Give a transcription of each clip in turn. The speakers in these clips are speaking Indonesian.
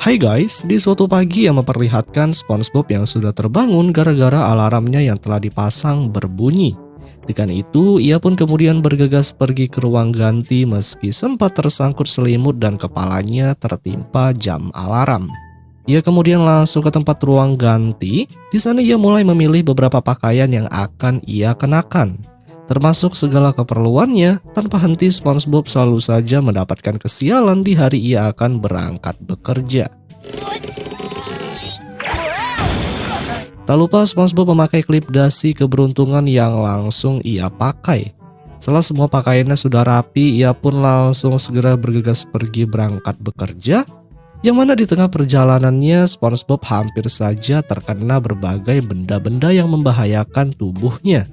Hai guys, di suatu pagi yang memperlihatkan SpongeBob yang sudah terbangun gara-gara alarmnya yang telah dipasang berbunyi. Dengan itu, ia pun kemudian bergegas pergi ke ruang ganti meski sempat tersangkut selimut dan kepalanya tertimpa jam alarm. Ia kemudian langsung ke tempat ruang ganti. Di sana ia mulai memilih beberapa pakaian yang akan ia kenakan. Termasuk segala keperluannya, tanpa henti SpongeBob selalu saja mendapatkan kesialan di hari ia akan berangkat bekerja. Tak lupa SpongeBob memakai klip dasi keberuntungan yang langsung ia pakai. Setelah semua pakaiannya sudah rapi, ia pun langsung segera bergegas pergi berangkat bekerja. Yang mana di tengah perjalanannya SpongeBob hampir saja terkena berbagai benda-benda yang membahayakan tubuhnya.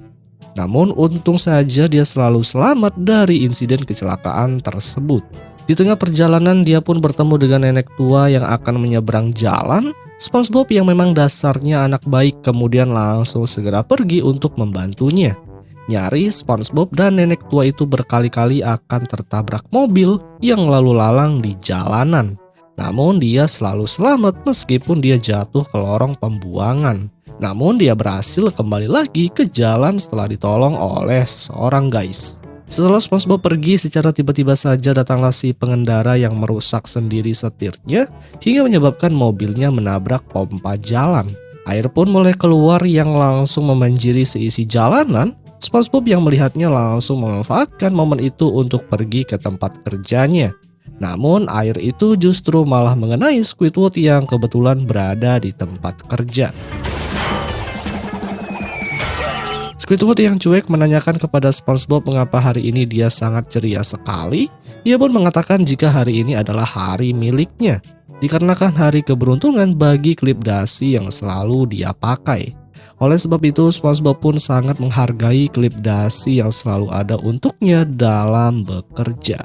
Namun untung saja dia selalu selamat dari insiden kecelakaan tersebut. Di tengah perjalanan dia pun bertemu dengan nenek tua yang akan menyeberang jalan. SpongeBob yang memang dasarnya anak baik kemudian langsung segera pergi untuk membantunya. Nyaris SpongeBob dan nenek tua itu berkali-kali akan tertabrak mobil yang lalu lalang di jalanan. Namun dia selalu selamat meskipun dia jatuh ke lorong pembuangan. Namun dia berhasil kembali lagi ke jalan setelah ditolong oleh seseorang guys. Setelah SpongeBob pergi, secara tiba-tiba saja datanglah si pengendara yang merusak sendiri setirnya hingga menyebabkan mobilnya menabrak pompa jalan. Air pun mulai keluar yang langsung membanjiri seisi jalanan. SpongeBob yang melihatnya langsung memanfaatkan momen itu untuk pergi ke tempat kerjanya. Namun air itu justru malah mengenai Squidward yang kebetulan berada di tempat kerja. Squidward yang cuek menanyakan kepada SpongeBob mengapa hari ini dia sangat ceria sekali. Ia pun mengatakan jika hari ini adalah hari miliknya, dikarenakan hari keberuntungan bagi klip dasi yang selalu dia pakai. Oleh sebab itu SpongeBob pun sangat menghargai klip dasi yang selalu ada untuknya dalam bekerja.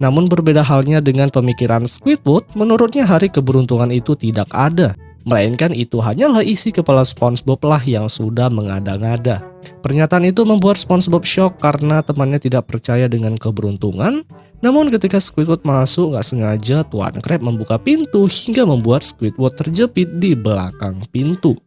Namun berbeda halnya dengan pemikiran Squidward, menurutnya hari keberuntungan itu tidak ada. Melainkan itu hanyalah isi kepala SpongeBob lah yang sudah mengada-ngada. Pernyataan itu membuat SpongeBob shock karena temannya tidak percaya dengan keberuntungan. Namun ketika Squidward masuk, gak sengaja Tuan Crab membuka pintu hingga membuat Squidward terjepit di belakang pintu.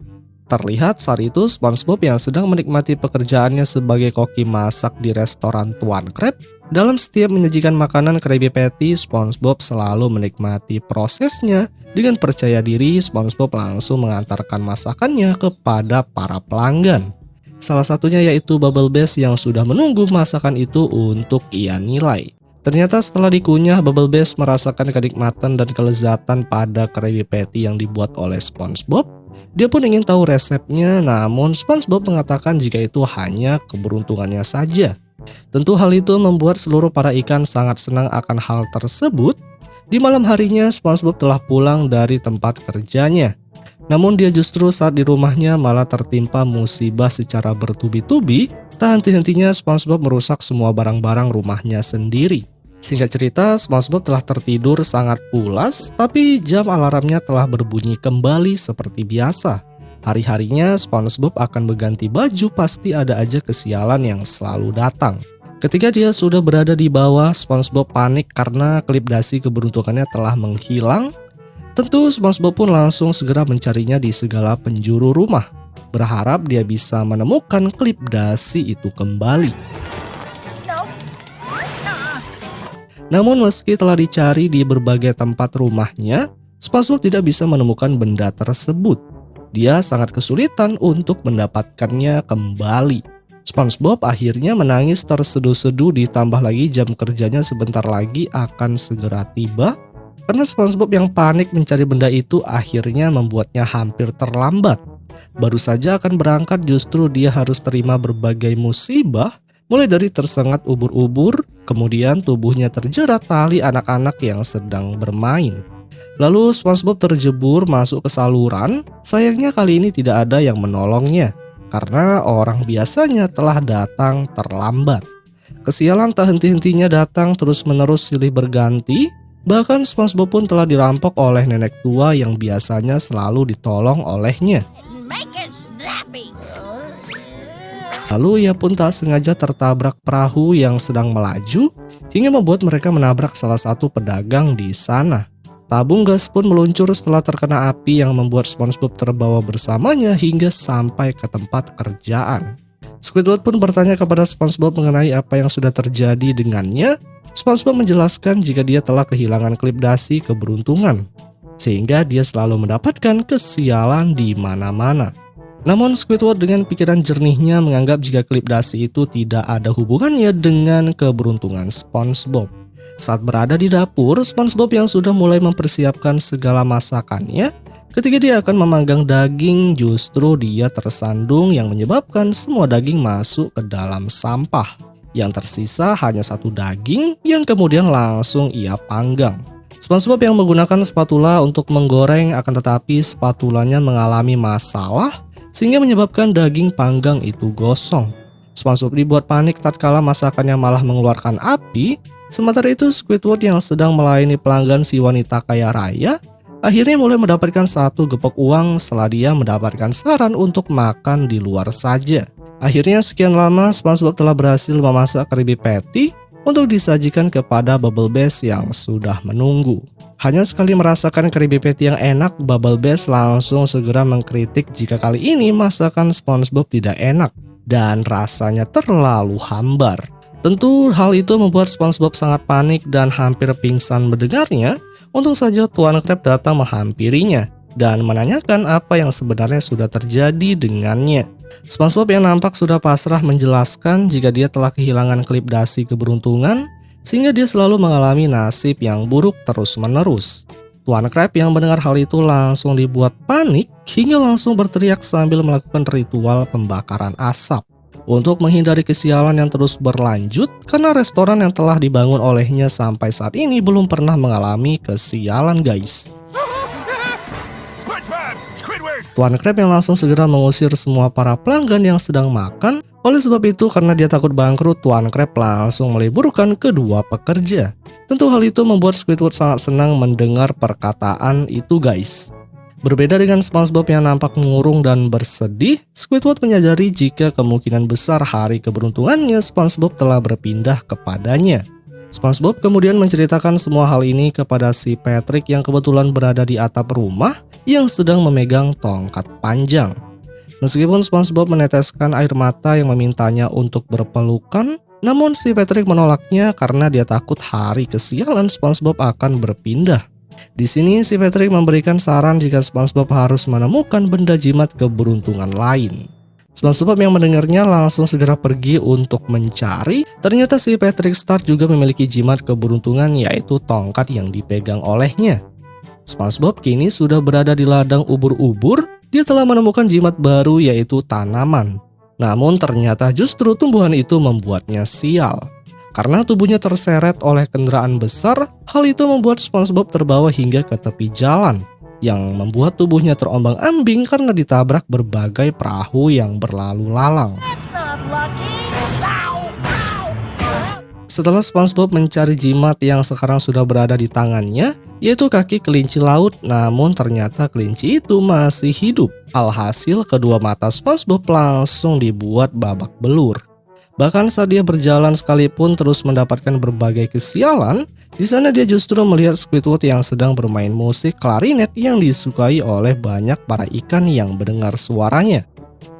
Terlihat saat itu SpongeBob yang sedang menikmati pekerjaannya sebagai koki masak di restoran Tuan Crab. Dalam setiap menyajikan makanan Krabby Patty, SpongeBob selalu menikmati prosesnya. Dengan percaya diri, SpongeBob langsung mengantarkan masakannya kepada para pelanggan. Salah satunya yaitu Bubble Bass yang sudah menunggu masakan itu untuk ia nilai. Ternyata setelah dikunyah, Bubble Bass merasakan kenikmatan dan kelezatan pada Krabby Patty yang dibuat oleh SpongeBob. Dia pun ingin tahu resepnya, namun SpongeBob mengatakan jika itu hanya keberuntungannya saja. Tentu hal itu membuat seluruh para ikan sangat senang akan hal tersebut. Di malam harinya SpongeBob telah pulang dari tempat kerjanya. Namun dia justru saat di rumahnya malah tertimpa musibah secara bertubi-tubi. Tak henti-hentinya SpongeBob merusak semua barang-barang rumahnya sendiri. Singkat cerita, SpongeBob telah tertidur sangat pulas, tapi jam alarmnya telah berbunyi kembali seperti biasa. Hari-harinya SpongeBob akan berganti baju, pasti ada aja kesialan yang selalu datang. Ketika dia sudah berada di bawah, SpongeBob panik karena klip dasi keberuntungannya telah menghilang. Tentu SpongeBob pun langsung segera mencarinya di segala penjuru rumah, berharap dia bisa menemukan klip dasi itu kembali. Namun meski telah dicari di berbagai tempat rumahnya, SpongeBob tidak bisa menemukan benda tersebut. Dia sangat kesulitan untuk mendapatkannya kembali. SpongeBob akhirnya menangis terseduh-seduh, ditambah lagi jam kerjanya sebentar lagi akan segera tiba. Karena SpongeBob yang panik mencari benda itu akhirnya membuatnya hampir terlambat. Baru saja akan berangkat justru dia harus terima berbagai musibah. Mulai dari tersengat ubur-ubur, kemudian tubuhnya terjerat tali anak-anak yang sedang bermain. Lalu SpongeBob terjebur masuk ke saluran. Sayangnya kali ini tidak ada yang menolongnya, karena orang biasanya telah datang terlambat. Kesialan tak henti-hentinya datang terus-menerus silih berganti. Bahkan SpongeBob pun telah dirampok oleh nenek tua yang biasanya selalu ditolong olehnya. Lalu ia pun tak sengaja tertabrak perahu yang sedang melaju hingga membuat mereka menabrak salah satu pedagang di sana. Tabung gas pun meluncur setelah terkena api yang membuat SpongeBob terbawa bersamanya hingga sampai ke tempat kerjaan. Squidward pun bertanya kepada SpongeBob mengenai apa yang sudah terjadi dengannya. SpongeBob menjelaskan jika dia telah kehilangan klip dasi keberuntungan, sehingga dia selalu mendapatkan kesialan di mana-mana. Namun Squidward dengan pikiran jernihnya menganggap jika klip dasi itu tidak ada hubungannya dengan keberuntungan SpongeBob. Saat berada di dapur, SpongeBob yang sudah mulai mempersiapkan segala masakannya, ketika dia akan memanggang daging, justru dia tersandung yang menyebabkan semua daging masuk ke dalam sampah. Yang tersisa hanya satu daging yang kemudian langsung ia panggang. SpongeBob yang menggunakan spatula untuk menggoreng, akan tetapi spatulanya mengalami masalah sehingga menyebabkan daging panggang itu gosong. SpongeBob dibuat panik tatkala masakannya malah mengeluarkan api. Sementara itu Squidward yang sedang melayani pelanggan si wanita kaya raya akhirnya mulai mendapatkan satu gepok uang setelah dia mendapatkan saran untuk makan di luar saja. Akhirnya sekian lama SpongeBob telah berhasil memasak Krabby Patty untuk disajikan kepada Bubble Bass yang sudah menunggu. Hanya sekali merasakan Krabby Patty yang enak, Bubble Bass langsung segera mengkritik jika kali ini masakan SpongeBob tidak enak dan rasanya terlalu hambar. Tentu hal itu membuat SpongeBob sangat panik dan hampir pingsan mendengarnya. Untung saja Tuan Krab datang menghampirinya dan menanyakan apa yang sebenarnya sudah terjadi dengannya. SpongeBob yang nampak sudah pasrah menjelaskan jika dia telah kehilangan klip dasi keberuntungan sehingga dia selalu mengalami nasib yang buruk terus-menerus. Tuan Krab yang mendengar hal itu langsung dibuat panik hingga langsung berteriak sambil melakukan ritual pembakaran asap untuk menghindari kesialan yang terus berlanjut karena restoran yang telah dibangun olehnya sampai saat ini belum pernah mengalami kesialan, guys. Tuan Krab yang langsung segera mengusir semua para pelanggan yang sedang makan. Oleh sebab itu, karena dia takut bangkrut, Tuan Krab langsung meliburkan kedua pekerja. Tentu hal itu membuat Squidward sangat senang mendengar perkataan itu, guys. Berbeda dengan SpongeBob yang nampak murung dan bersedih, Squidward menyadari jika kemungkinan besar hari keberuntungannya SpongeBob telah berpindah kepadanya. SpongeBob kemudian menceritakan semua hal ini kepada si Patrick yang kebetulan berada di atap rumah yang sedang memegang tongkat panjang. Meskipun SpongeBob meneteskan air mata yang memintanya untuk berpelukan, namun si Patrick menolaknya karena dia takut hari kesialan SpongeBob akan berpindah. Di sini si Patrick memberikan saran jika SpongeBob harus menemukan benda jimat keberuntungan lain. SpongeBob yang mendengarnya langsung segera pergi untuk mencari. Ternyata si Patrick Star juga memiliki jimat keberuntungan, yaitu tongkat yang dipegang olehnya. SpongeBob kini sudah berada di ladang ubur-ubur. Dia telah menemukan jimat baru, yaitu tanaman. Namun ternyata justru tumbuhan itu membuatnya sial. Karena tubuhnya terseret oleh kendaraan besar, hal itu membuat SpongeBob terbawa hingga ke tepi jalan, yang membuat tubuhnya terombang-ambing karena ditabrak berbagai perahu yang berlalu lalang. Setelah SpongeBob mencari jimat yang sekarang sudah berada di tangannya, yaitu kaki kelinci laut, namun ternyata kelinci itu masih hidup. Alhasil kedua mata SpongeBob langsung dibuat babak belur. Bahkan saat dia berjalan sekalipun terus mendapatkan berbagai kesialan, di sana dia justru melihat Squidward yang sedang bermain musik klarinet yang disukai oleh banyak para ikan yang mendengar suaranya.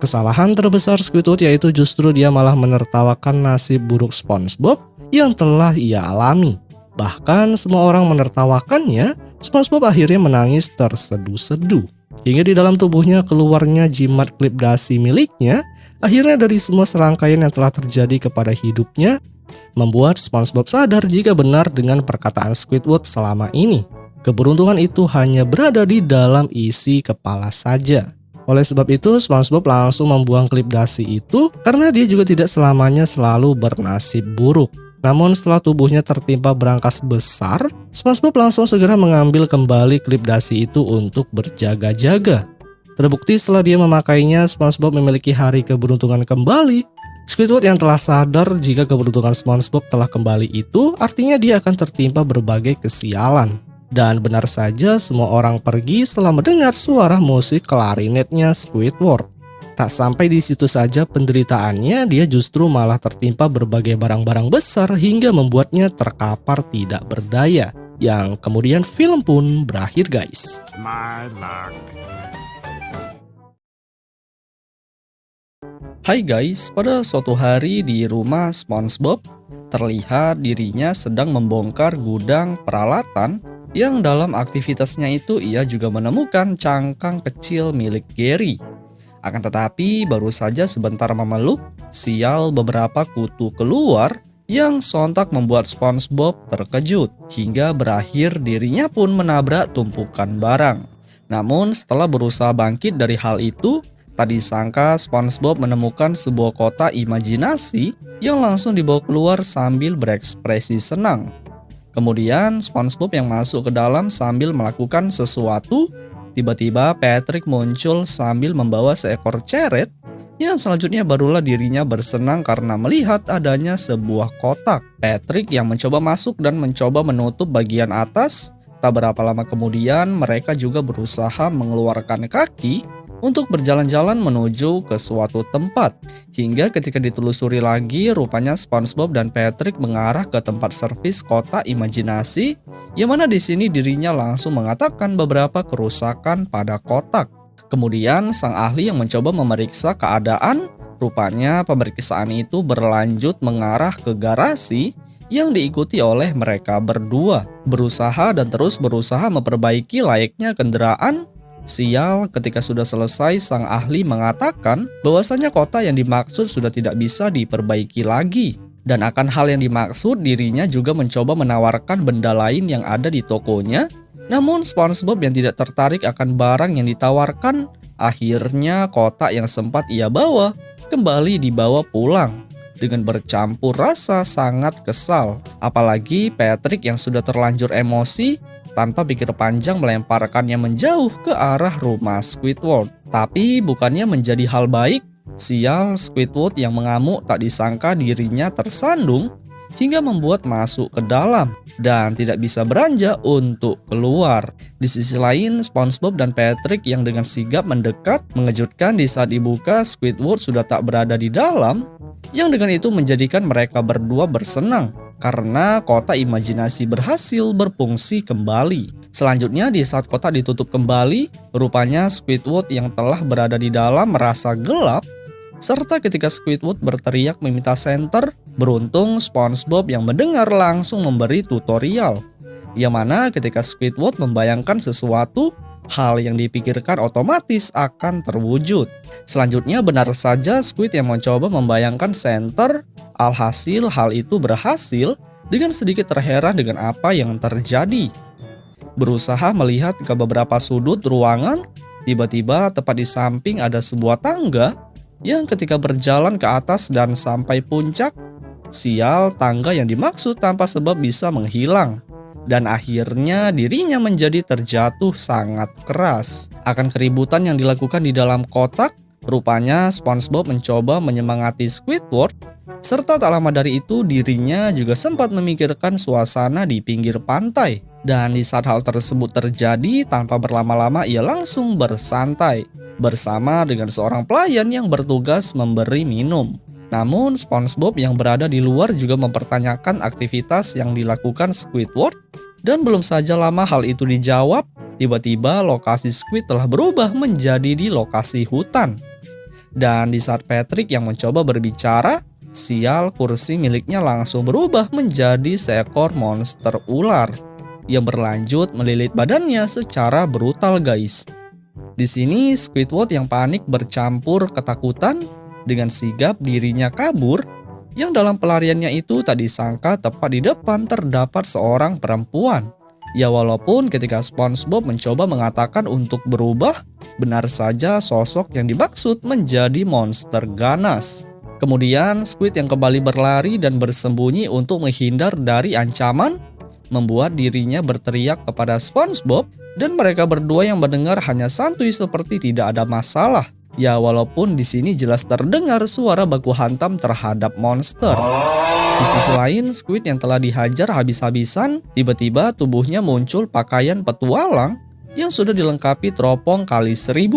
Kesalahan terbesar Squidward yaitu justru dia malah menertawakan nasib buruk SpongeBob yang telah ia alami. Bahkan semua orang menertawakannya, SpongeBob akhirnya menangis terseduh-seduh. Hingga di dalam tubuhnya keluarnya jimat klip dasi miliknya. Akhirnya dari semua serangkaian yang telah terjadi kepada hidupnya, membuat SpongeBob sadar jika benar dengan perkataan Squidward selama ini. Keberuntungan itu hanya berada di dalam isi kepala saja. Oleh sebab itu, SpongeBob langsung membuang klip dasi itu karena dia juga tidak selamanya selalu bernasib buruk. Namun setelah tubuhnya tertimpa berangkas besar, SpongeBob langsung segera mengambil kembali klip dasi itu untuk berjaga-jaga. Terbukti setelah dia memakainya, SpongeBob memiliki hari keberuntungan kembali. Squidward yang telah sadar jika keberuntungan SpongeBob telah kembali itu artinya dia akan tertimpa berbagai kesialan. Dan benar saja semua orang pergi setelah mendengar suara musik klarinetnya Squidward. Tak sampai di situ saja penderitaannya, dia justru malah tertimpa berbagai barang-barang besar hingga membuatnya terkapar tidak berdaya. yang kemudian film pun berakhir guys. My luck. Hai guys, pada suatu hari di rumah SpongeBob, terlihat dirinya sedang membongkar gudang peralatan yang dalam aktivitasnya itu ia juga menemukan cangkang kecil milik Gary. Akan tetapi baru saja sebentar memeluk, sial beberapa kutu keluar yang sontak membuat SpongeBob terkejut hingga berakhir dirinya pun menabrak tumpukan barang. Namun setelah berusaha bangkit dari hal itu, tak disangka SpongeBob menemukan sebuah kotak imajinasi yang langsung dibawa keluar sambil berekspresi senang. Kemudian SpongeBob yang masuk ke dalam sambil melakukan sesuatu, tiba-tiba Patrick muncul sambil membawa seekor ceret yang selanjutnya barulah dirinya bersenang karena melihat adanya sebuah kotak. Patrick yang mencoba masuk dan mencoba menutup bagian atas, tak berapa lama kemudian mereka juga berusaha mengeluarkan kaki untuk berjalan-jalan menuju ke suatu tempat. Hingga ketika ditelusuri lagi, rupanya SpongeBob dan Patrick mengarah ke tempat servis kotak imajinasi, yang mana di sini dirinya langsung mengatakan beberapa kerusakan pada kotak. Kemudian sang ahli yang mencoba memeriksa keadaan, rupanya pemeriksaan itu berlanjut mengarah ke garasi yang diikuti oleh mereka berdua. Berusaha dan terus berusaha memperbaiki layaknya kendaraan. Sial, ketika sudah selesai, sang ahli mengatakan bahwasanya kotak yang dimaksud sudah tidak bisa diperbaiki lagi. Dan akan hal yang dimaksud, dirinya juga mencoba menawarkan benda lain yang ada di tokonya. Namun SpongeBob yang tidak tertarik akan barang yang ditawarkan, akhirnya kotak yang sempat ia bawa kembali dibawa pulang dengan bercampur rasa sangat kesal. Apalagi Patrick yang sudah terlanjur emosi, tanpa pikir panjang melemparkannya menjauh ke arah rumah Squidward. Tapi bukannya menjadi hal baik, sial Squidward yang mengamuk tak disangka dirinya tersandung hingga membuat masuk ke dalam dan tidak bisa beranjak untuk keluar. Di sisi lain, SpongeBob dan Patrick yang dengan sigap mendekat mengejutkan di saat dibuka Squidward sudah tak berada di dalam, yang dengan itu menjadikan mereka berdua bersenang karena kotak imajinasi berhasil berfungsi kembali. Selanjutnya di saat kotak ditutup kembali, rupanya Squidward yang telah berada di dalam merasa gelap, serta ketika Squidward berteriak meminta senter, beruntung SpongeBob yang mendengar langsung memberi tutorial. Yang mana ketika Squidward membayangkan sesuatu, hal yang dipikirkan otomatis akan terwujud. Selanjutnya benar saja Squid yang mencoba membayangkan senter. Alhasil hal itu berhasil dengan sedikit terheran dengan apa yang terjadi. Berusaha melihat ke beberapa sudut ruangan, tiba-tiba tepat di samping ada sebuah tangga yang ketika berjalan ke atas dan sampai puncak, sial tangga yang dimaksud tanpa sebab bisa menghilang. Dan akhirnya dirinya menjadi terjatuh sangat keras. Akan keributan yang dilakukan di dalam kotak, rupanya SpongeBob mencoba menyemangati Squidward, serta tak lama dari itu dirinya juga sempat memikirkan suasana di pinggir pantai. Dan di saat hal tersebut terjadi, tanpa berlama-lama ia langsung bersantai bersama dengan seorang pelayan yang bertugas memberi minum. Namun SpongeBob yang berada di luar juga mempertanyakan aktivitas yang dilakukan Squidward, dan belum saja lama hal itu dijawab, tiba-tiba lokasi Squid telah berubah menjadi di lokasi hutan. Dan di saat Patrick yang mencoba berbicara, sial kursi miliknya langsung berubah menjadi seekor monster ular yang berlanjut melilit badannya secara brutal guys. Di sini Squidward yang panik bercampur ketakutan dengan sigap dirinya kabur, yang dalam pelariannya itu tak disangka tepat di depan terdapat seorang perempuan. Ya walaupun ketika SpongeBob mencoba mengatakan untuk berubah, benar saja sosok yang dimaksud menjadi monster ganas. Kemudian Squid yang kembali berlari dan bersembunyi untuk menghindar dari ancaman, membuat dirinya berteriak kepada SpongeBob, dan mereka berdua yang mendengar hanya santuy seperti tidak ada masalah. Ya walaupun di sini jelas terdengar suara baku hantam terhadap monster. Di sisi lain, Squid yang telah dihajar habis-habisan, tiba-tiba tubuhnya muncul pakaian petualang yang sudah dilengkapi teropong kali 1000.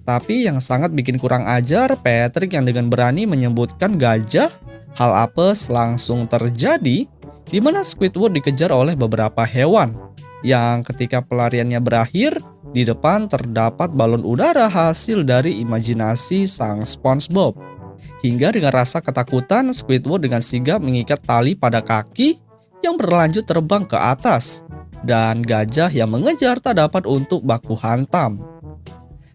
Tapi yang sangat bikin kurang ajar, Patrick yang dengan berani menyebutkan gajah, hal apes langsung terjadi di mana Squidward dikejar oleh beberapa hewan, yang ketika pelariannya berakhir, di depan terdapat balon udara hasil dari imajinasi sang SpongeBob. Hingga dengan rasa ketakutan, Squidward dengan sigap mengikat tali pada kaki yang berlanjut terbang ke atas, dan gajah yang mengejar tak dapat untuk baku hantam.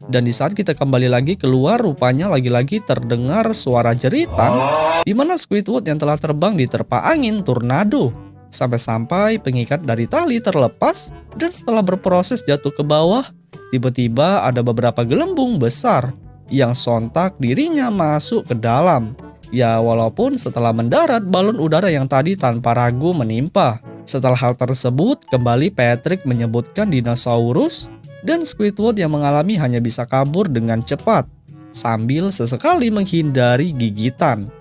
Dan di saat kita kembali lagi keluar, rupanya lagi-lagi terdengar suara jeritan, di mana Squidward yang telah terbang diterpa angin tornado. Sampai-sampai pengikat dari tali terlepas, dan setelah berproses jatuh ke bawah, tiba-tiba ada beberapa gelembung besar yang sontak dirinya masuk ke dalam. Ya, walaupun setelah mendarat, balon udara yang tadi tanpa ragu menimpa. Setelah hal tersebut, kembali Patrick menyebutkan dinosaurus, dan Squidward yang mengalami hanya bisa kabur dengan cepat, sambil sesekali menghindari gigitan.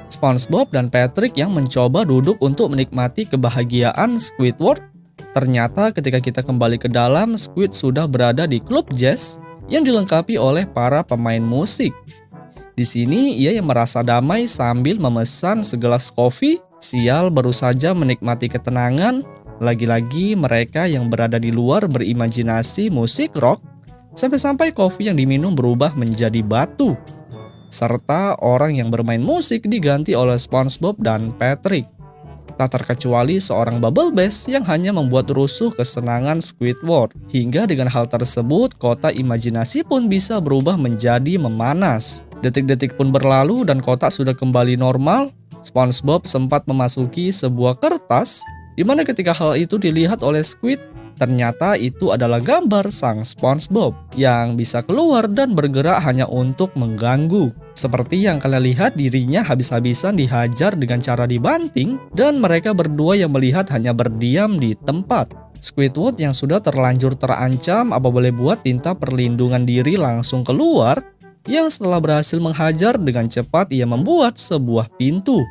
SpongeBob dan Patrick yang mencoba duduk untuk menikmati kebahagiaan Squidward. Ternyata ketika kita kembali ke dalam, Squid sudah berada di klub jazz yang dilengkapi oleh para pemain musik. Di sini ia yang merasa damai sambil memesan segelas kopi. Sial, baru saja menikmati ketenangan. Lagi-lagi mereka yang berada di luar berimajinasi musik rock, sampai-sampai kopi yang diminum berubah menjadi batu. Serta orang yang bermain musik diganti oleh SpongeBob dan Patrick. Tak terkecuali seorang Bubble Bass yang hanya membuat rusuh kesenangan Squidward. Hingga dengan hal tersebut, kota imajinasi pun bisa berubah menjadi memanas. Detik-detik pun berlalu dan kota sudah kembali normal. SpongeBob sempat memasuki sebuah kertas, di mana ketika hal itu dilihat oleh Squid, ternyata itu adalah gambar sang SpongeBob yang bisa keluar dan bergerak hanya untuk mengganggu. Seperti yang kalian lihat, dirinya habis-habisan dihajar dengan cara dibanting, dan mereka berdua yang melihat hanya berdiam di tempat. Squidward yang sudah terlanjur terancam apa boleh buat tinta perlindungan diri langsung keluar, yang setelah berhasil menghajar dengan cepat ia membuat sebuah pintu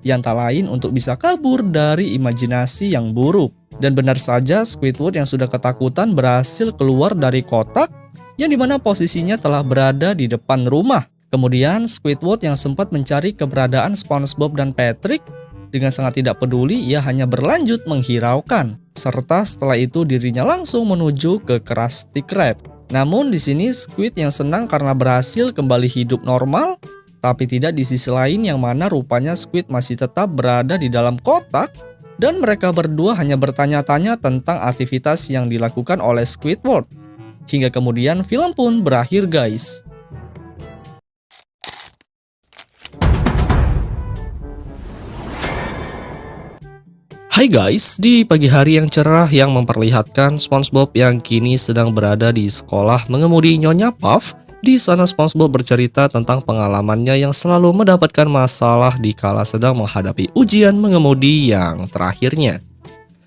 yang tak lain untuk bisa kabur dari imajinasi yang buruk. Dan benar saja, Squidward yang sudah ketakutan berhasil keluar dari kotak yang dimana posisinya telah berada di depan rumah. Kemudian Squidward yang sempat mencari keberadaan SpongeBob dan Patrick, dengan sangat tidak peduli ia hanya berlanjut menghiraukan. Serta setelah itu dirinya langsung menuju ke Krusty Krab. Namun di sini Squid yang senang karena berhasil kembali hidup normal, tapi tidak di sisi lain yang mana rupanya Squid masih tetap berada di dalam kotak, dan mereka berdua hanya bertanya-tanya tentang aktivitas yang dilakukan oleh Squidward. Hingga kemudian film pun berakhir, guys. Hai guys, di pagi hari yang cerah yang memperlihatkan SpongeBob yang kini sedang berada di sekolah mengemudi Nyonya Puff. Di sana SpongeBob bercerita tentang pengalamannya yang selalu mendapatkan masalah dikala sedang menghadapi ujian mengemudi yang terakhirnya.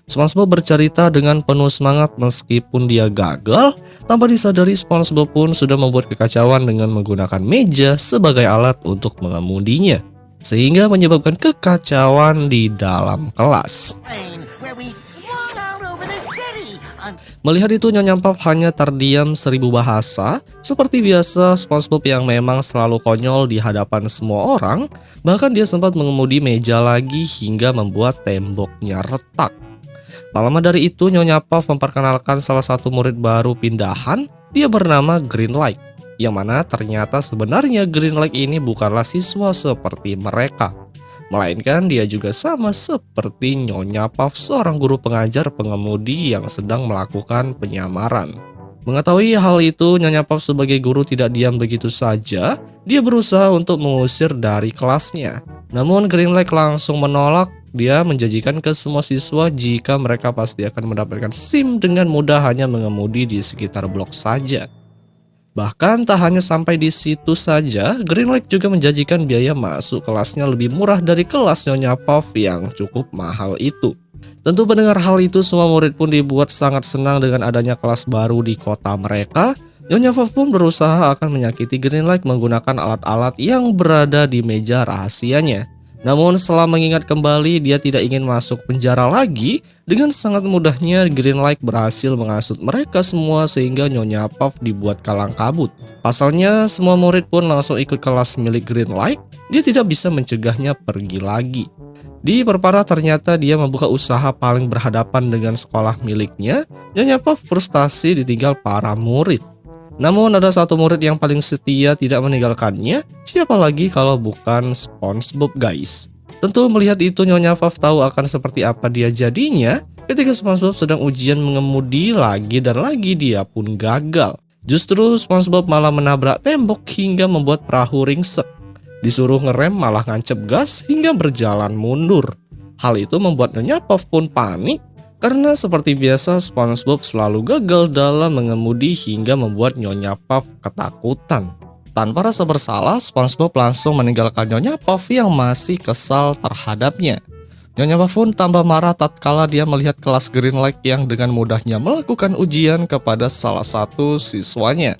SpongeBob bercerita dengan penuh semangat meskipun dia gagal. Tanpa disadari, SpongeBob pun sudah membuat kekacauan dengan menggunakan meja sebagai alat untuk mengemudinya, sehingga menyebabkan kekacauan di dalam kelas. Melihat itu, Nyonya Puff hanya terdiam 1000 bahasa. Seperti biasa, SpongeBob yang memang selalu konyol di hadapan semua orang, bahkan dia sempat mengemudi meja lagi hingga membuat temboknya retak. Tak lama dari itu, Nyonya Puff memperkenalkan salah satu murid baru pindahan. Dia bernama Green Light, yang mana ternyata sebenarnya Green Light ini bukanlah siswa seperti mereka, melainkan dia juga sama seperti Nyonya Puff, seorang guru pengajar pengemudi yang sedang melakukan penyamaran. Mengetahui hal itu, Nyonya Puff sebagai guru tidak diam begitu saja. Dia berusaha untuk mengusir dari kelasnya. Namun Green Light langsung menolak. Dia menjanjikan ke semua siswa jika mereka pasti akan mendapatkan SIM dengan mudah hanya mengemudi di sekitar blok saja. Bahkan tak hanya sampai di situ saja, Green Light juga menjanjikan biaya masuk kelasnya lebih murah dari kelas Nyonya Puff yang cukup mahal itu. Tentu mendengar hal itu, semua murid pun dibuat sangat senang dengan adanya kelas baru di kota mereka. Nyonya Puff pun berusaha akan menyakiti Green Light menggunakan alat-alat yang berada di meja rahasianya. Namun setelah mengingat kembali, dia tidak ingin masuk penjara lagi. Dengan sangat mudahnya Green Light berhasil menghasut mereka semua sehingga Nyonya Puff dibuat kalang kabut. Pasalnya semua murid pun langsung ikut kelas milik Green Light. Dia tidak bisa mencegahnya pergi lagi. Diperparah ternyata dia membuka usaha paling berhadapan dengan sekolah miliknya. Nyonya Puff frustasi ditinggal para murid. Namun ada satu murid yang paling setia tidak meninggalkannya. Siapa lagi kalau bukan SpongeBob guys. Tentu melihat itu Nyonya Puff tahu akan seperti apa dia jadinya ketika SpongeBob sedang ujian mengemudi lagi dan lagi dia pun gagal. Justru SpongeBob malah menabrak tembok hingga membuat perahu ringsek. Disuruh ngerem malah ngancep gas hingga berjalan mundur. Hal itu membuat Nyonya Puff pun panik karena seperti biasa SpongeBob selalu gagal dalam mengemudi hingga membuat Nyonya Puff ketakutan. Tanpa rasa bersalah, SpongeBob langsung meninggalkan Nyonya Puff yang masih kesal terhadapnya. Nyonya Puff pun tambah marah tatkala dia melihat kelas Green Lake yang dengan mudahnya melakukan ujian kepada salah satu siswanya.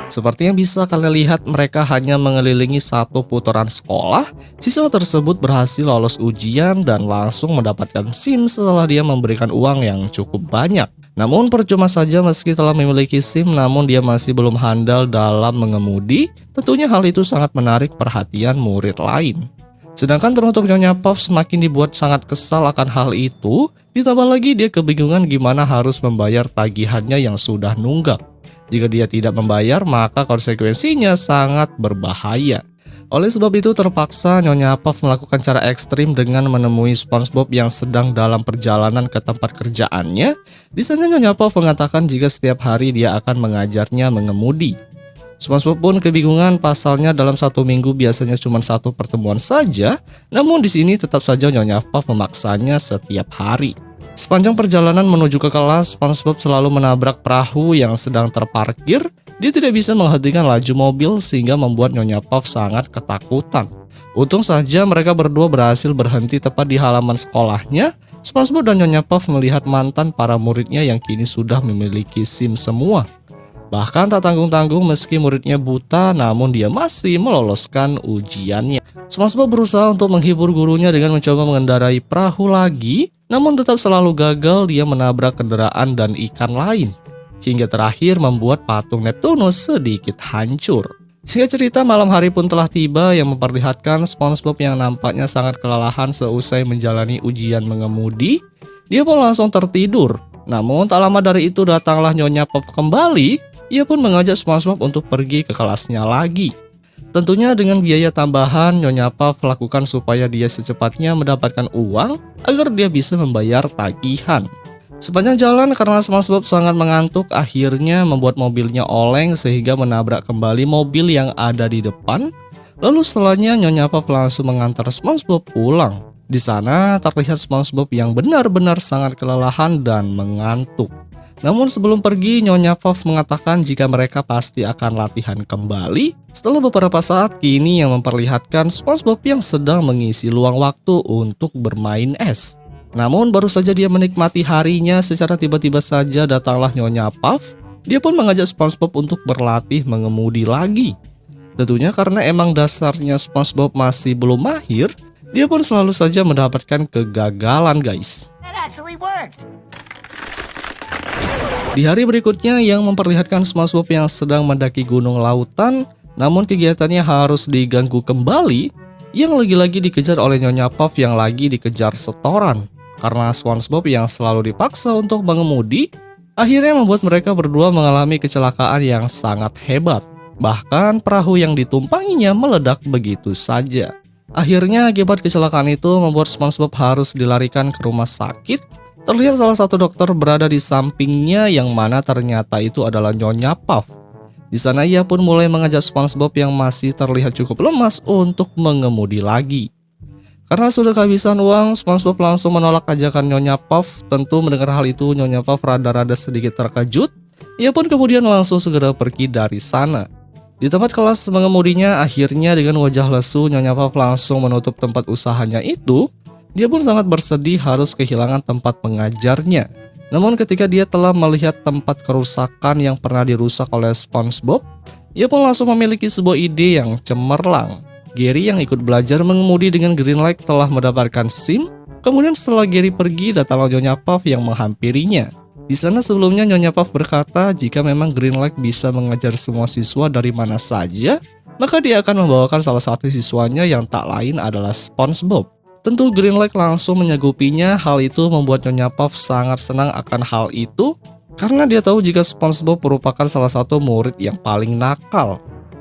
Seperti yang bisa kalian lihat, mereka hanya mengelilingi satu putaran sekolah. Siswa tersebut berhasil lolos ujian dan langsung mendapatkan SIM setelah dia memberikan uang yang cukup banyak. Namun percuma saja meski telah memiliki SIM, namun dia masih belum handal dalam mengemudi. Tentunya hal itu sangat menarik perhatian murid lain. Sedangkan teruntuk Nyonya Puff semakin dibuat sangat kesal akan hal itu. Ditambah lagi dia kebingungan gimana harus membayar tagihannya yang sudah nunggak. Jika dia tidak membayar, maka konsekuensinya sangat berbahaya. Oleh sebab itu terpaksa Nyonya Puff melakukan cara ekstrim dengan menemui SpongeBob yang sedang dalam perjalanan ke tempat kerjaannya. Di sana Nyonya Puff mengatakan jika setiap hari dia akan mengajarnya mengemudi. SpongeBob pun kebingungan, pasalnya dalam satu minggu biasanya cuma satu pertemuan saja. Namun di sini tetap saja Nyonya Puff memaksanya setiap hari. Sepanjang perjalanan menuju ke kelas, SpongeBob selalu menabrak perahu yang sedang terparkir. Dia tidak bisa menghentikan laju mobil sehingga membuat Nyonya Puff sangat ketakutan. Untung saja mereka berdua berhasil berhenti tepat di halaman sekolahnya. SpongeBob dan Nyonya Puff melihat mantan para muridnya yang kini sudah memiliki SIM semua. Bahkan tak tanggung-tanggung meski muridnya buta, namun dia masih meloloskan ujiannya. SpongeBob berusaha untuk menghibur gurunya dengan mencoba mengendarai perahu lagi. Namun tetap selalu gagal, dia menabrak kendaraan dan ikan lain. Hingga terakhir membuat patung Neptunus sedikit hancur. Singkat cerita, malam hari pun telah tiba yang memperlihatkan SpongeBob yang nampaknya sangat kelelahan seusai menjalani ujian mengemudi. Dia pun langsung tertidur. Namun tak lama dari itu datanglah Nyonya Puff kembali. Ia pun mengajak SpongeBob untuk pergi ke kelasnya lagi. Tentunya dengan biaya tambahan, Nyonya Puff lakukan supaya dia secepatnya mendapatkan uang agar dia bisa membayar tagihan. Sepanjang jalan karena SpongeBob sangat mengantuk, akhirnya membuat mobilnya oleng sehingga menabrak kembali mobil yang ada di depan. Lalu setelahnya Nyonya Puff langsung mengantar SpongeBob pulang. Di sana terlihat SpongeBob yang benar-benar sangat kelelahan dan mengantuk. Namun sebelum pergi, Nyonya Puff mengatakan jika mereka pasti akan latihan kembali. Setelah beberapa saat, kini yang memperlihatkan SpongeBob yang sedang mengisi luang waktu untuk bermain es. Namun baru saja dia menikmati harinya, secara tiba-tiba saja datanglah Nyonya Puff. Dia pun mengajak SpongeBob untuk berlatih mengemudi lagi. Tentunya karena emang dasarnya SpongeBob masih belum mahir, dia pun selalu saja mendapatkan kegagalan guys. Di hari berikutnya yang memperlihatkan SpongeBob yang sedang mendaki gunung lautan, namun kegiatannya harus diganggu kembali, yang lagi-lagi dikejar oleh Nyonya Puff yang lagi dikejar setoran. Karena SpongeBob yang selalu dipaksa untuk mengemudi, akhirnya membuat mereka berdua mengalami kecelakaan yang sangat hebat. Bahkan perahu yang ditumpanginya meledak begitu saja. Akhirnya akibat kecelakaan itu membuat SpongeBob harus dilarikan ke rumah sakit. Terlihat salah satu dokter berada di sampingnya yang mana ternyata itu adalah Nyonya Puff. Di sana ia pun mulai mengajak SpongeBob yang masih terlihat cukup lemas untuk mengemudi lagi. Karena sudah kehabisan uang, SpongeBob langsung menolak ajakan Nyonya Puff. Tentu mendengar hal itu Nyonya Puff rada-rada sedikit terkejut. Ia pun kemudian langsung segera pergi dari sana. Di tempat kelas mengemudinya, akhirnya dengan wajah lesu Nyonya Puff langsung menutup tempat usahanya itu. Dia pun sangat bersedih harus kehilangan tempat mengajarnya. Namun ketika dia telah melihat tempat kerusakan yang pernah dirusak oleh SpongeBob, ia pun langsung memiliki sebuah ide yang cemerlang. Gary yang ikut belajar mengemudi dengan Green Lake telah mendapatkan SIM. Kemudian setelah Gary pergi, datanglah Nyonya Puff yang menghampirinya. Di sana sebelumnya Nyonya Puff berkata jika memang Green Lake bisa mengajar semua siswa dari mana saja, maka dia akan membawakan salah satu siswanya yang tak lain adalah SpongeBob. Tentu Green Lake langsung menyanggupinya. Hal itu membuat Nyonya Puff sangat senang akan hal itu karena dia tahu jika SpongeBob merupakan salah satu murid yang paling nakal.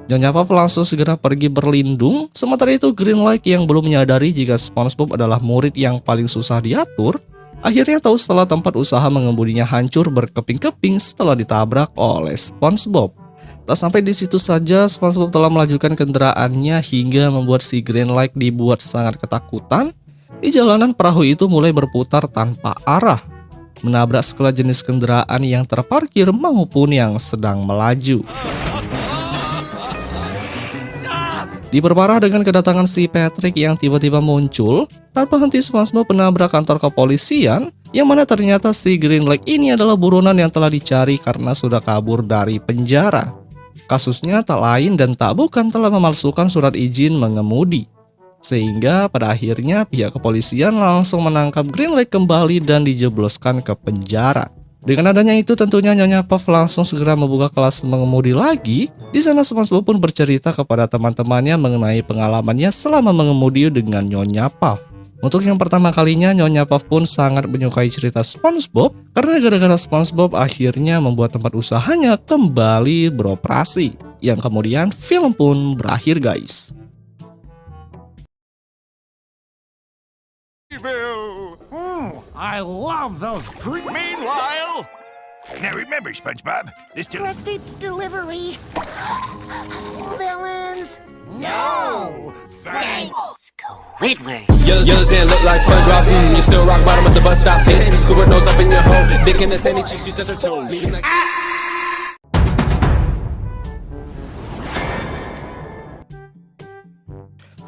Nyonya Puff langsung segera pergi berlindung. Sementara itu Green Lake yang belum menyadari jika SpongeBob adalah murid yang paling susah diatur, akhirnya tahu setelah tempat usaha mengemudinya hancur berkeping-keping setelah ditabrak oleh SpongeBob. Tak sampai di situ saja, SpongeBob telah melajukan kendaraannya hingga membuat si Green Lake dibuat sangat ketakutan. Di jalanan perahu itu mulai berputar tanpa arah, menabrak segala jenis kendaraan yang terparkir maupun yang sedang melaju. Diperparah dengan kedatangan si Patrick yang tiba-tiba muncul. Tanpa henti SpongeBob menabrak kantor kepolisian, yang mana ternyata si Green Lake ini adalah buronan yang telah dicari karena sudah kabur dari penjara. Kasusnya tak lain dan tak bukan telah memalsukan surat izin mengemudi. Sehingga pada akhirnya pihak kepolisian langsung menangkap Green Lake kembali dan dijebloskan ke penjara. Dengan adanya itu tentunya Nyonya Puff langsung segera membuka kelas mengemudi lagi. Di sana SpongeBob pun bercerita kepada teman-temannya mengenai pengalamannya selama mengemudi dengan Nyonya Puff. Untuk yang pertama kalinya, Nyonya Puff pun sangat menyukai cerita SpongeBob karena gara-gara SpongeBob akhirnya membuat tempat usahanya kembali beroperasi. Yang kemudian film pun berakhir, guys. I love those treats. Meanwhile, now remember, SpongeBob, this Krusty delivery. Villains. No, thanks. Squidward. Yellow's and look like SpongeBob. You still rock bottom at the bus stop, bitch. Squidward nose up in your hole. Dick in the sandy cheeks, she touch her toes. Leaving like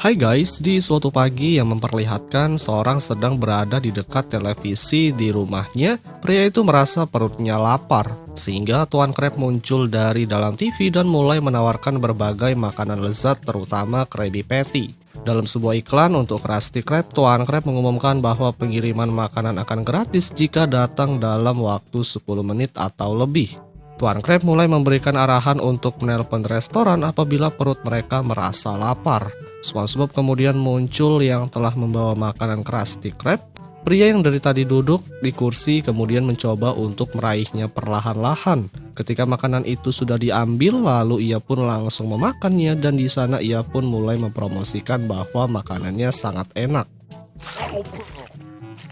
Hai guys, di suatu pagi yang memperlihatkan seorang sedang berada di dekat televisi di rumahnya, pria itu merasa perutnya lapar. Sehingga Tuan Krab muncul dari dalam TV dan mulai menawarkan berbagai makanan lezat terutama Krabby Patty. Dalam sebuah iklan untuk Krusty Krab, Tuan Krab mengumumkan bahwa pengiriman makanan akan gratis jika datang dalam waktu 10 menit atau lebih. Tuan Krab mulai memberikan arahan untuk menelpon restoran apabila perut mereka merasa lapar. SpongeBob kemudian muncul yang telah membawa makanan Krusty Krab. Pria yang dari tadi duduk di kursi kemudian mencoba untuk meraihnya perlahan-lahan. Ketika makanan itu sudah diambil, lalu ia pun langsung memakannya dan di sana ia pun mulai mempromosikan bahwa makanannya sangat enak.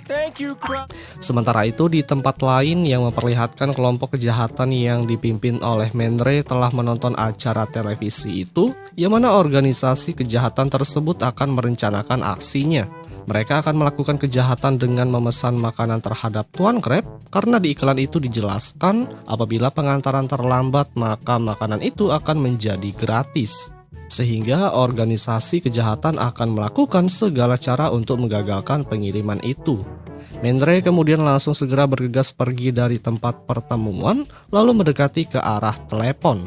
thank you, Krab. Sementara itu di tempat lain yang memperlihatkan kelompok kejahatan yang dipimpin oleh Mendre telah menonton acara televisi itu, yang mana organisasi kejahatan tersebut akan merencanakan aksinya. Mereka akan melakukan kejahatan dengan memesan makanan terhadap Tuan Krab karena di iklan itu dijelaskan apabila pengantaran terlambat maka makanan itu akan menjadi gratis. Sehingga organisasi kejahatan akan melakukan segala cara untuk menggagalkan pengiriman itu. Mendre kemudian langsung segera bergegas pergi dari tempat pertemuan lalu mendekati ke arah telepon.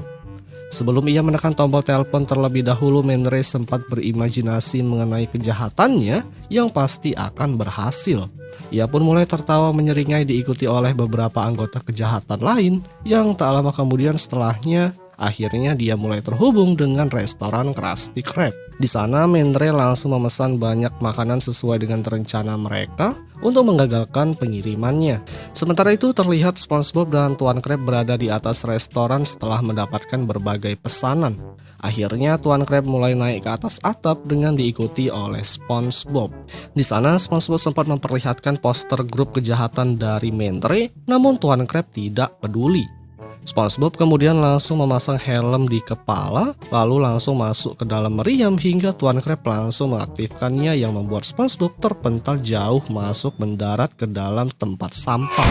Sebelum ia menekan tombol telepon terlebih dahulu, Mendre sempat berimajinasi mengenai kejahatannya yang pasti akan berhasil. Ia pun mulai tertawa menyeringai diikuti oleh beberapa anggota kejahatan lain yang tak lama kemudian setelahnya akhirnya dia mulai terhubung dengan restoran Krusty Krab. Di sana Mendre langsung memesan banyak makanan sesuai dengan rencana mereka untuk menggagalkan pengirimannya. Sementara itu terlihat SpongeBob dan Tuan Krab berada di atas restoran setelah mendapatkan berbagai pesanan. Akhirnya Tuan Krab mulai naik ke atas atap dengan diikuti oleh SpongeBob. Di sana SpongeBob sempat memperlihatkan poster grup kejahatan dari Mendre, namun Tuan Krab tidak peduli. SpongeBob kemudian langsung memasang helm di kepala, lalu langsung masuk ke dalam meriam hingga Tuan Krab langsung mengaktifkannya yang membuat SpongeBob terpental jauh masuk mendarat ke dalam tempat sampah.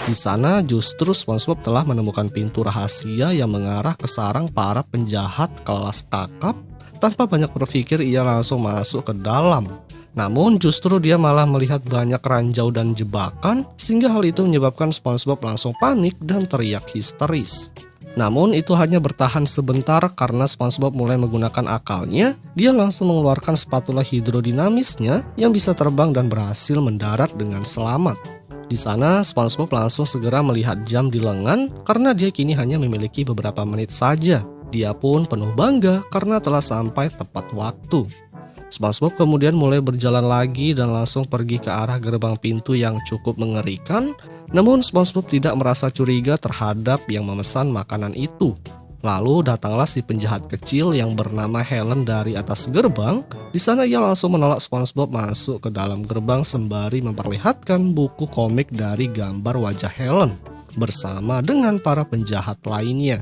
Di sana justru SpongeBob telah menemukan pintu rahasia yang mengarah ke sarang para penjahat kelas kakap. Tanpa banyak berpikir ia langsung masuk ke dalam. Namun justru dia malah melihat banyak ranjau dan jebakan sehingga hal itu menyebabkan SpongeBob langsung panik dan teriak histeris. Namun itu hanya bertahan sebentar karena SpongeBob mulai menggunakan akalnya. Dia langsung mengeluarkan spatula hidrodinamisnya yang bisa terbang dan berhasil mendarat dengan selamat. Di sana, SpongeBob langsung segera melihat jam di lengan karena dia kini hanya memiliki beberapa menit saja. Dia pun penuh bangga karena telah sampai tepat waktu. SpongeBob kemudian mulai berjalan lagi dan langsung pergi ke arah gerbang pintu yang cukup mengerikan. Namun SpongeBob tidak merasa curiga terhadap yang memesan makanan itu. Lalu datanglah si penjahat kecil yang bernama Helen dari atas gerbang. Di sana ia langsung menolak SpongeBob masuk ke dalam gerbang sembari memperlihatkan buku komik dari gambar wajah Helen bersama dengan para penjahat lainnya.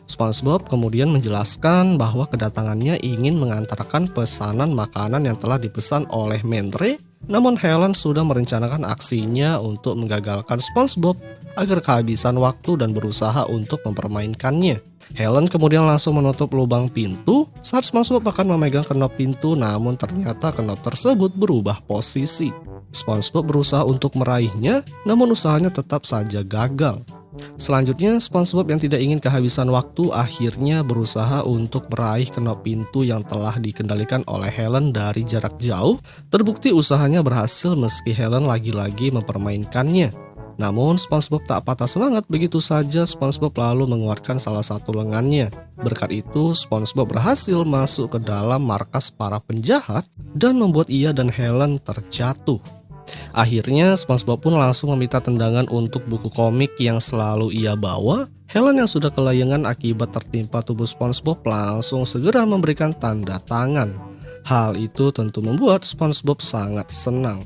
SpongeBob kemudian menjelaskan bahwa kedatangannya ingin mengantarkan pesanan makanan yang telah dipesan oleh Mendre. Namun Helen sudah merencanakan aksinya untuk menggagalkan SpongeBob agar kehabisan waktu dan berusaha untuk mempermainkannya. Helen kemudian langsung menutup lubang pintu saat SpongeBob akan memegang kenop pintu, namun ternyata kenop tersebut berubah posisi. SpongeBob berusaha untuk meraihnya, namun usahanya tetap saja gagal. Selanjutnya, SpongeBob yang tidak ingin kehabisan waktu akhirnya berusaha untuk meraih kenop pintu yang telah dikendalikan oleh Helen dari jarak jauh. Terbukti usahanya berhasil meski Helen lagi-lagi mempermainkannya. Namun SpongeBob tak patah semangat, begitu saja SpongeBob lalu mengeluarkan salah satu lengannya. Berkat itu SpongeBob berhasil masuk ke dalam markas para penjahat dan membuat ia dan Helen terjatuh. Akhirnya SpongeBob pun langsung meminta tendangan untuk buku komik yang selalu ia bawa. Helen yang sudah kelayangan akibat tertimpa tubuh SpongeBob langsung segera memberikan tanda tangan. Hal itu tentu membuat SpongeBob sangat senang.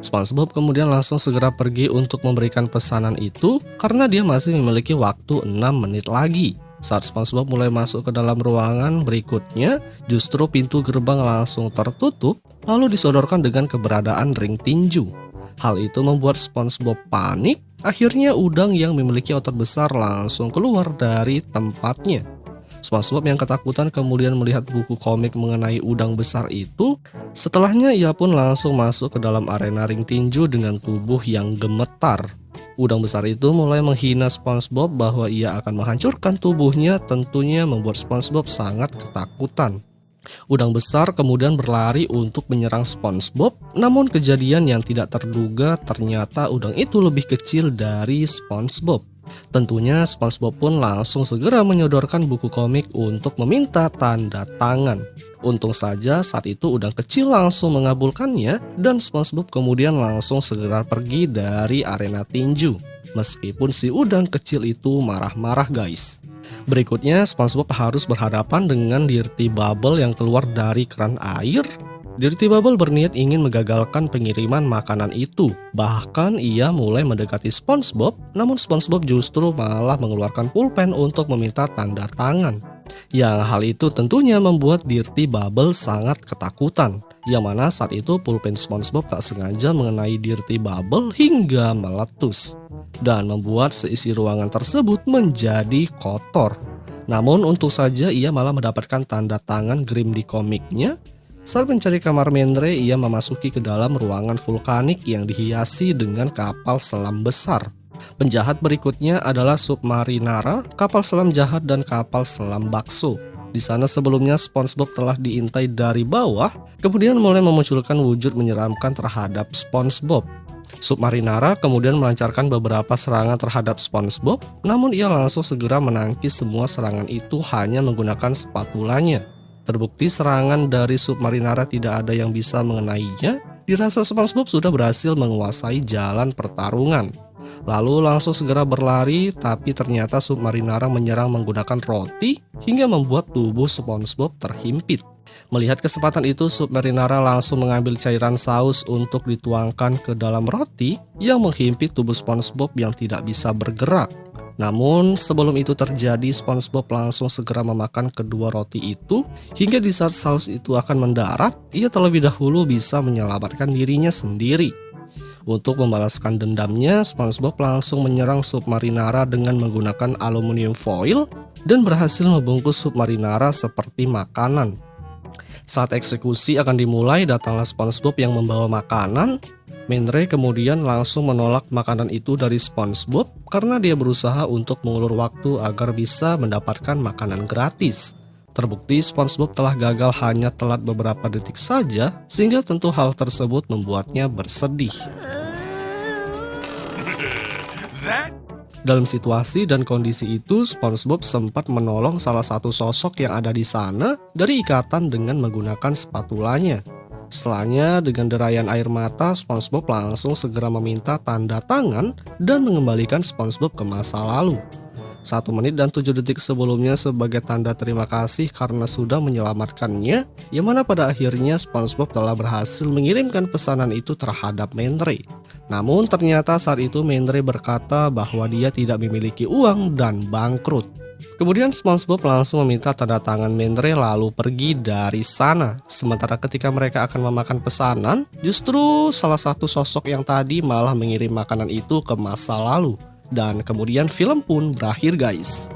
SpongeBob kemudian langsung segera pergi untuk memberikan pesanan itu karena dia masih memiliki waktu 6 menit lagi. Saat SpongeBob mulai masuk ke dalam ruangan berikutnya, justru pintu gerbang langsung tertutup lalu disodorkan dengan keberadaan ring tinju. Hal itu membuat SpongeBob panik. Akhirnya udang yang memiliki otot besar langsung keluar dari tempatnya. SpongeBob yang ketakutan kemudian melihat buku komik mengenai udang besar itu. Setelahnya ia pun langsung masuk ke dalam arena ring tinju dengan tubuh yang gemetar. Udang besar itu mulai menghina SpongeBob bahwa ia akan menghancurkan tubuhnya, tentunya membuat SpongeBob sangat ketakutan. Udang besar kemudian berlari untuk menyerang SpongeBob, namun kejadian yang tidak terduga ternyata udang itu lebih kecil dari SpongeBob. Tentunya SpongeBob pun langsung segera menyodorkan buku komik untuk meminta tanda tangan. Untung saja saat itu udang kecil langsung mengabulkannya dan SpongeBob kemudian langsung segera pergi dari arena tinju. Meskipun si udang kecil itu marah-marah guys. Berikutnya SpongeBob harus berhadapan dengan Dirty Bubble yang keluar dari keran air. Dirty Bubble berniat ingin mengagalkan pengiriman makanan itu. Bahkan ia mulai mendekati SpongeBob, namun SpongeBob justru malah mengeluarkan pulpen untuk meminta tanda tangan. Yang hal itu tentunya membuat Dirty Bubble sangat ketakutan. Yang mana saat itu pulpen SpongeBob tak sengaja mengenai Dirty Bubble hingga meletus dan membuat seisi ruangan tersebut menjadi kotor. Namun untung saja ia malah mendapatkan tanda tangan Grim di komiknya. Saat mencari kamar Mendre, ia memasuki ke dalam ruangan vulkanik yang dihiasi dengan kapal selam besar. Penjahat berikutnya adalah Submarinara, kapal selam jahat dan kapal selam bakso. Di sana sebelumnya SpongeBob telah diintai dari bawah, kemudian mulai memunculkan wujud menyeramkan terhadap SpongeBob. Submarinara kemudian melancarkan beberapa serangan terhadap SpongeBob, namun ia langsung segera menangkis semua serangan itu hanya menggunakan spatulanya. Terbukti serangan dari Submarinara tidak ada yang bisa mengenainya. Dirasa SpongeBob sudah berhasil menguasai jalan pertarungan. Lalu langsung segera berlari, tapi ternyata Submarinara menyerang menggunakan roti hingga membuat tubuh SpongeBob terhimpit. Melihat kesempatan itu, Submarinara langsung mengambil cairan saus untuk dituangkan ke dalam roti yang menghimpit tubuh SpongeBob yang tidak bisa bergerak. Namun sebelum itu terjadi, SpongeBob langsung segera memakan kedua roti itu hingga di saat saus itu akan mendarat, ia terlebih dahulu bisa menyelamatkan dirinya sendiri. Untuk membalaskan dendamnya, SpongeBob langsung menyerang Submarinara dengan menggunakan aluminium foil dan berhasil membungkus Submarinara seperti makanan. Saat eksekusi akan dimulai, datanglah SpongeBob yang membawa makanan. Mendre kemudian langsung menolak makanan itu dari SpongeBob karena dia berusaha untuk mengulur waktu agar bisa mendapatkan makanan gratis. Terbukti SpongeBob telah gagal hanya telat beberapa detik saja, sehingga tentu hal tersebut membuatnya bersedih. Dalam situasi dan kondisi itu, SpongeBob sempat menolong salah satu sosok yang ada di sana dari ikatan dengan menggunakan spatulanya. Setelahnya, dengan derayan air mata, SpongeBob langsung segera meminta tanda tangan dan mengembalikan SpongeBob ke masa lalu. 1 menit dan 7 detik sebelumnya sebagai tanda terima kasih karena sudah menyelamatkannya, yang mana pada akhirnya SpongeBob telah berhasil mengirimkan pesanan itu terhadap Mendre. Namun ternyata saat itu Mendre berkata bahwa dia tidak memiliki uang dan bangkrut. Kemudian SpongeBob langsung meminta tanda tangan Mendre lalu pergi dari sana. Sementara ketika mereka akan memakan pesanan, justru salah satu sosok yang tadi malah mengirim makanan itu ke masa lalu. Dan kemudian film pun berakhir, guys.